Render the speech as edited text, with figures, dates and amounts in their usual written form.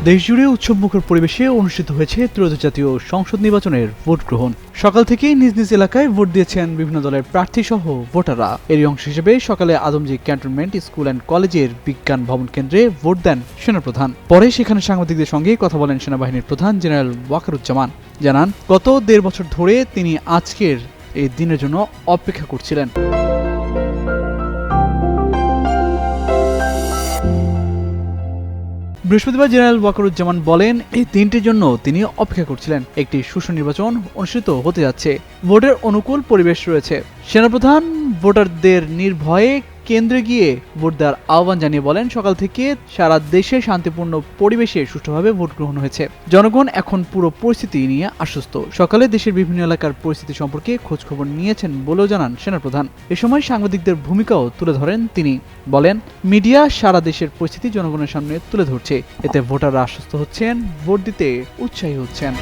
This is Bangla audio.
দেশজুড়ে উৎসবমুখর পরিবেশে অনুষ্ঠিত হয়েছে ত্রয়োদশ জাতীয় সংসদ নির্বাচনের ভোট গ্রহণ। সকাল থেকেই নিজ নিজ এলাকায় ভোট দিয়েছেন বিভিন্ন দলের প্রার্থী সহ ভোটাররা। এরই অংশ হিসেবে সকালে আদমজী ক্যান্টনমেন্ট স্কুল অ্যান্ড কলেজের বিজ্ঞান ভবন কেন্দ্রে ভোট দেন সেনাপ্রধান। পরে সেখানে সাংবাদিকদের সঙ্গে কথা বলেন সেনাবাহিনীর প্রধান জেনারেল ওয়াকারুজ্জামান। জানান, গত ১.৫ বছর ধরে তিনি আজকের এই দিনের জন্য অপেক্ষা করছিলেন। বৃহস্পতিবার জেনারেল ওয়াকারুজ্জামান বলেন, এই দিনটির জন্য তিনি অপেক্ষা করছিলেন। একটি সুষ্ঠু নির্বাচন অনুষ্ঠিত হতে যাচ্ছে, ভোটের অনুকূল পরিবেশ রয়েছে। সেনাপ্রধান ভোটারদের নির্ভয়ে কেন্দ্রে গিয়ে ভোট দেওয়ার আহ্বান জানিয়ে বলেন, সকাল থেকে সারা দেশে শান্তিপূর্ণ পরিবেশে সুষ্ঠুভাবে ভোট গ্রহণ হয়েছে। জনগণ এখন পুরো পরিস্থিতি নিয়ে আশ্বস্ত। সকালে দেশের বিভিন্ন এলাকার পরিস্থিতি সম্পর্কে খোঁজখবর নিয়েছেন বলেও জানান সেনাপ্রধান। এ সময় সাংবাদিকদের ভূমিকাও তুলে ধরেন তিনি। বলেন, মিডিয়া সারা দেশের পরিস্থিতি জনগণের সামনে তুলে ধরছে, এতে ভোটাররা আশ্বস্ত হচ্ছেন, ভোট দিতে উৎসাহী হচ্ছেন।